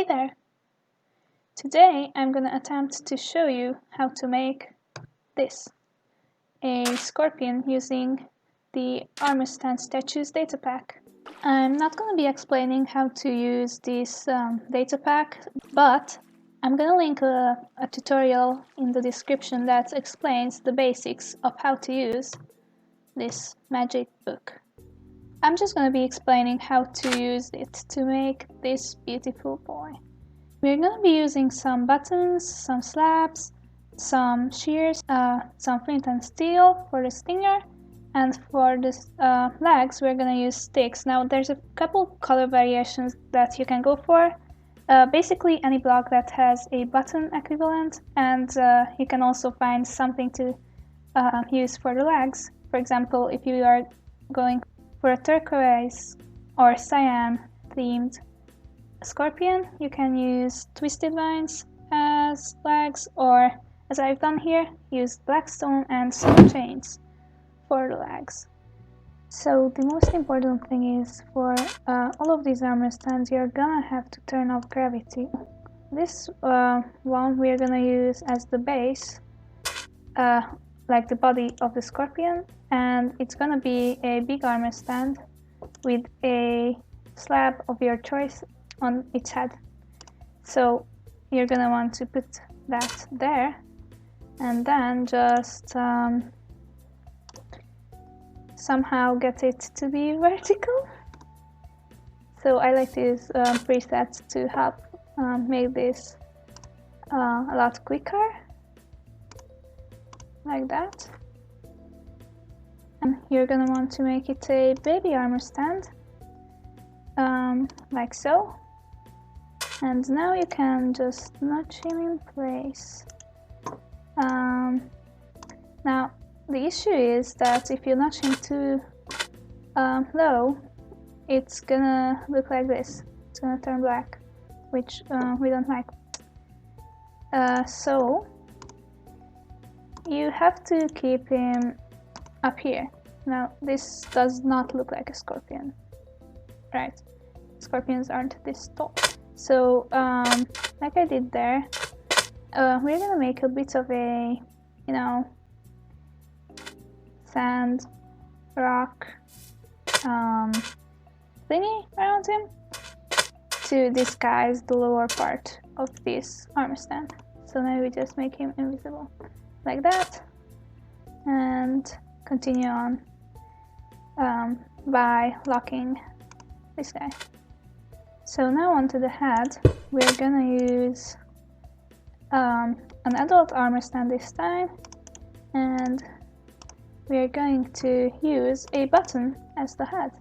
Hey there! Today I'm gonna attempt to show you how to make this, a scorpion using the Armour Stand Statues data pack. I'm not gonna be explaining how to use this data pack, but I'm gonna link a tutorial in the description that explains the basics of how to use this magic book. I'm just gonna be explaining how to use it to make this beautiful boy. We're going to be using some buttons, some slabs, some shears, some flint and steel for the stinger, and for the legs we're going to use sticks. Now there's a couple color variations that you can go for. Basically any block that has a button equivalent, and you can also find something to use for the legs. For example, if you are going for a turquoise or cyan themed scorpion, you can use twisted vines as legs, or as I've done here, use blackstone and some chains for the legs. So the most important thing is for all of these armor stands you're gonna have to turn off gravity. This one we're gonna use as the base, like the body of the scorpion, and it's gonna be a big armor stand with a slab of your choice on its head. So you're gonna want to put that there and then just somehow get it to be vertical. So I like to use presets to help make this a lot quicker, like that. And you're gonna want to make it a baby armor stand, like so. And now you can just notch him in place. Now the issue is that if you notch him too low, it's gonna look like this. It's gonna turn black, which we don't like. So you have to keep him up here. Now this does not look like a scorpion, right? Scorpions aren't this tall. So, like I did there, we're gonna make a bit of a, sand, rock, thingy around him to disguise the lower part of this armor stand. So now we just make him invisible, like that, and continue on by locking this guy. So now onto the head, we're gonna use an adult armor stand this time, and we're going to use a button as the head.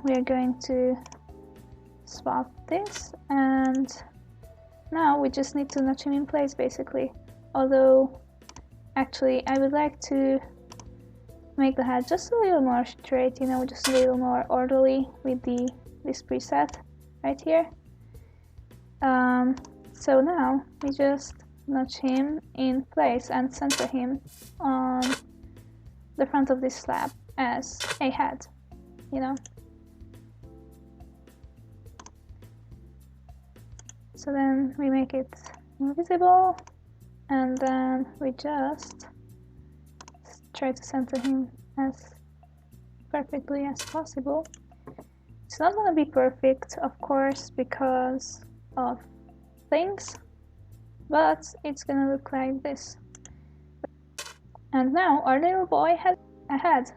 We're going to swap this, and now we just need to notch him in place basically. Although, actually, I would like to make the head just a little more straight, just a little more orderly with this preset right here. So now we just notch him in place and center him on the front of this slab as a head, So then we make it invisible, and then we just try to center him as perfectly as possible. It's not gonna be perfect, of course, because of things, but it's gonna look like this. And now our little boy has a head,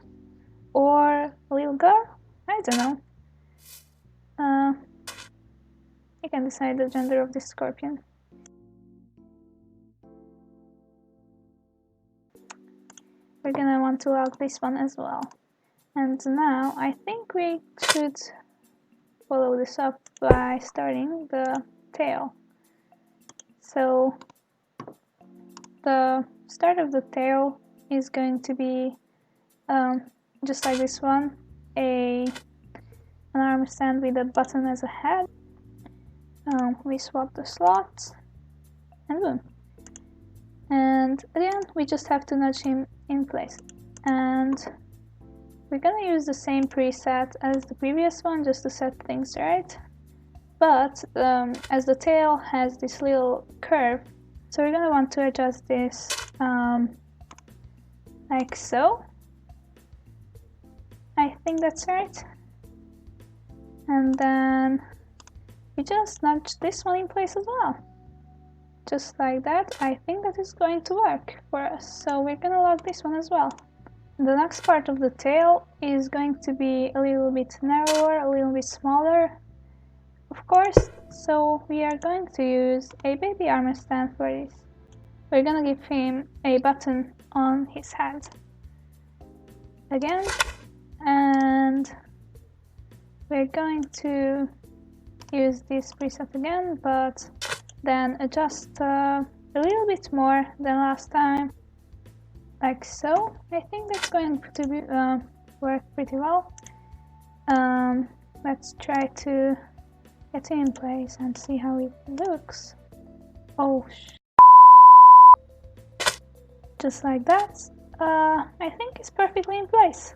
or a little girl, I don't know. You can decide the gender of this scorpion. We're gonna want to lock this one as well. And now I think we should follow this up by starting the tail. So the start of the tail is going to be just like this one, an armor stand with a button as a head. We swap the slots, and boom. And again, we just have to nudge him in place. And we're gonna use the same preset as the previous one just to set things right. but as the tail has this little curve, so we're gonna want to adjust this like so. I think that's right. And then we just nudge this one in place as well. Just like that. I think that is going to work for us. So we're gonna lock this one as well. The next part of the tail is going to be a little bit narrower, a little bit smaller, of course. So we are going to use a baby armor stand for this. We're gonna give him a button on his head again, and we're going to use this preset again, but then adjust a little bit more than last time, like so. I think that's going to be, work pretty well. Let's try to get it in place and see how it looks. Oh, just like that. I think it's perfectly in place.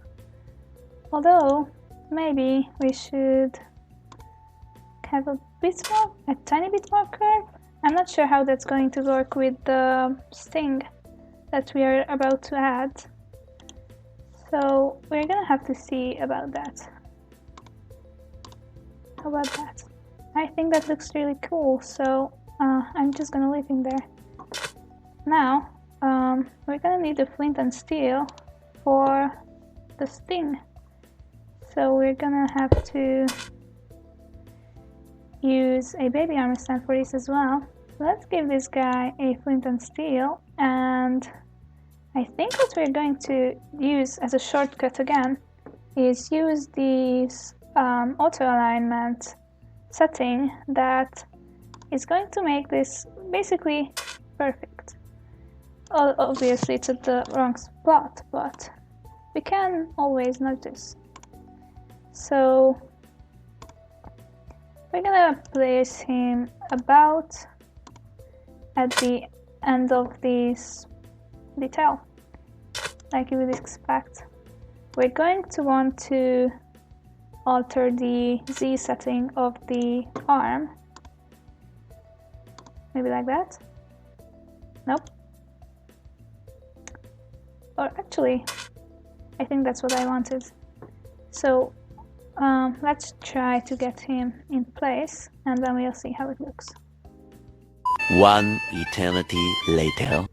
Although, maybe we should have a tiny bit more curve. I'm not sure how that's going to work with the sting that we are about to add. So we're gonna have to see about that. How about that? I think that looks really cool, so I'm just gonna leave him there. Now, we're gonna need the flint and steel for the sting. So we're gonna have to use a baby armor stand for this as well. Let's give this guy a flint and steel, and I think what we're going to use as a shortcut again is use this auto alignment setting that is going to make this basically perfect. Obviously it's at the wrong spot, but we can always nudge this. So we're gonna place him about at the end of this detail, like you would expect. We're going to want to alter the Z setting of the arm. Maybe like that? Nope. Or actually, I think that's what I wanted. So let's try to get him in place, and then we'll see how it looks. One eternity later.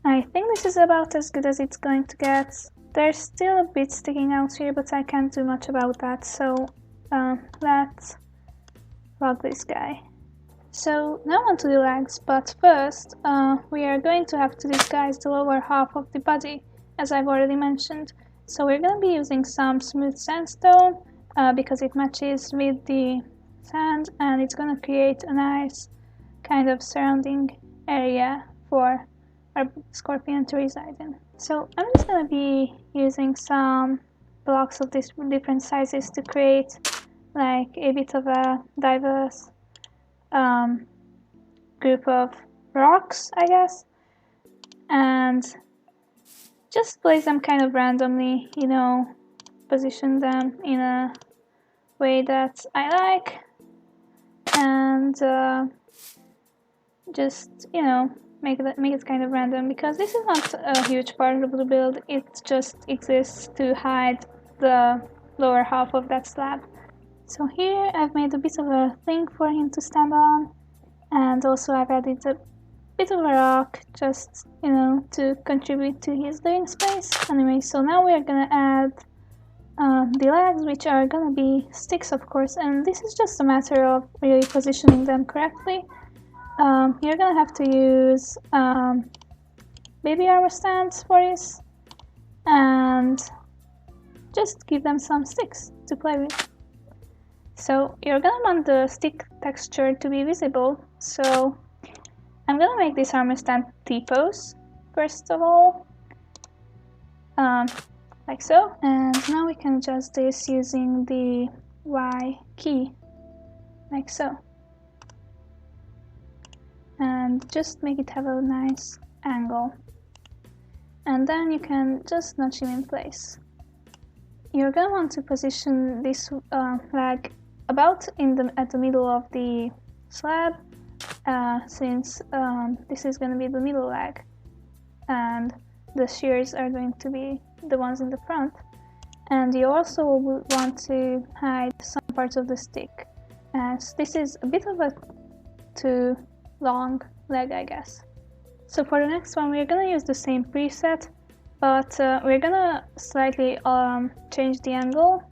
I think this is about as good as it's going to get. There's still a bit sticking out here, but I can't do much about that, so let's lock this guy. So now onto the legs, but first we are going to have to disguise the lower half of the body, as I've already mentioned. So we're going to be using some smooth sandstone because it matches with the sand, and it's going to create a nice kind of surrounding area for our scorpion to reside in. So I'm just going to be using some blocks of these different sizes to create like a bit of a diverse group of rocks, I guess, and just place them kind of randomly, you know, position them in a way that I like, and just, you know, make it kind of random, because this is not a huge part of the build. It just exists to hide the lower half of that slab. So here I've made a bit of a thing for him to stand on, and also I've added a bit of a rock, just, you know, to contribute to his living space. Anyway, so now we're gonna add the legs, which are gonna be sticks, of course, and this is just a matter of really positioning them correctly. You're gonna have to use baby armor stands for this, and just give them some sticks to play with. So you're gonna want the stick texture to be visible, so I'm gonna make this armor stand T-pose first of all, like so, and now we can adjust this using the Y key, like so, and just make it have a nice angle, and then you can just nudge him in place. You're gonna want to position this leg about at the middle of the slab, since this is going to be the middle leg and the shears are going to be the ones in the front. And you also want to hide some parts of the stick, as this is a bit of a too long leg, I guess. So for the next one, we're gonna use the same preset, but we're gonna slightly change the angle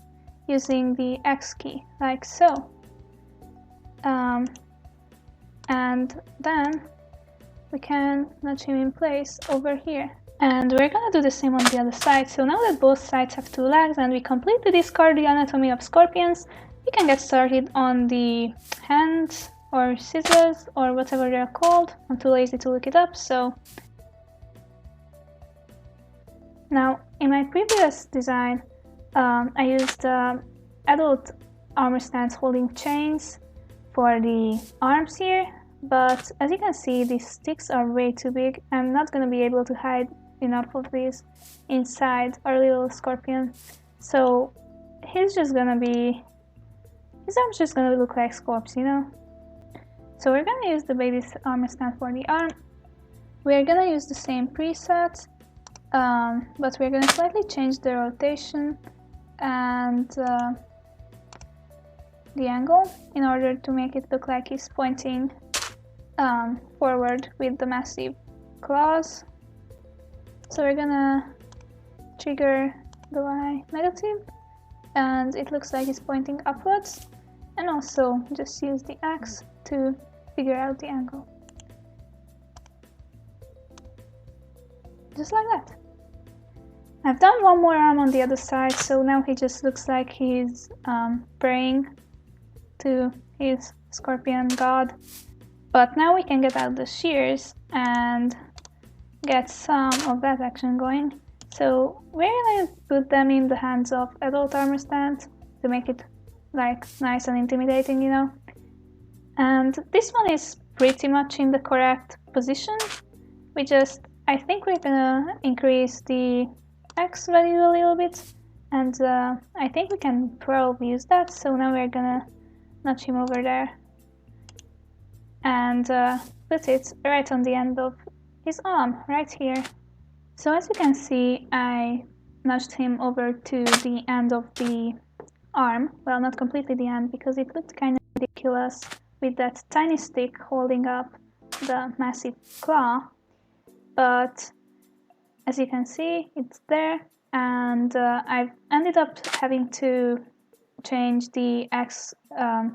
using the X key, like so. And then we can nudge him in place over here. And we're gonna do the same on the other side. So now that both sides have two legs and we completely discard the anatomy of scorpions, we can get started on the hands or scissors or whatever they're called. I'm too lazy to look it up, so now in my previous design I used adult armor stands holding chains for the arms here, but as you can see these sticks are way too big. I'm not going to be able to hide enough of these inside our little scorpion, so his arm's just gonna look like scorps, you know? So we're gonna use the baby armor stand for the arm. We're gonna use the same preset, but we're gonna slightly change the rotation and the angle in order to make it look like he's pointing forward with the massive claws. So we're gonna trigger the Y negative and it looks like it's pointing upwards, and also just use the X to figure out the angle. Just like that. I've done one more arm on the other side, so now he just looks like he's praying to his scorpion god. But now we can get out the shears and get some of that action going. So we're gonna put them in the hands of adult armor stand to make it like nice and intimidating, you know. And this one is pretty much in the correct position. I think we're gonna increase the X value a little bit, and I think we can probably use that. So now we're gonna nudge him over there and put it right on the end of his arm, right here. So as you can see, I nudged him over to the end of the arm. Well, not completely the end, because it looked kind of ridiculous with that tiny stick holding up the massive claw. But as you can see, it's there, and I've ended up having to change the X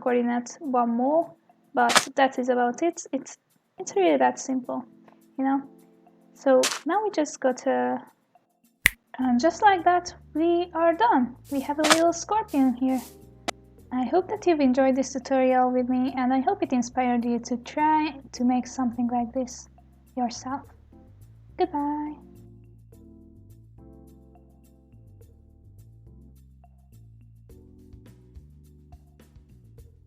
coordinate one more, but that is about it. It's really that simple, you know. So now we just gotta, and just like that, we are done. We have a little scorpion here. I hope that you've enjoyed this tutorial with me, and I hope it inspired you to try to make something like this yourself. Goodbye!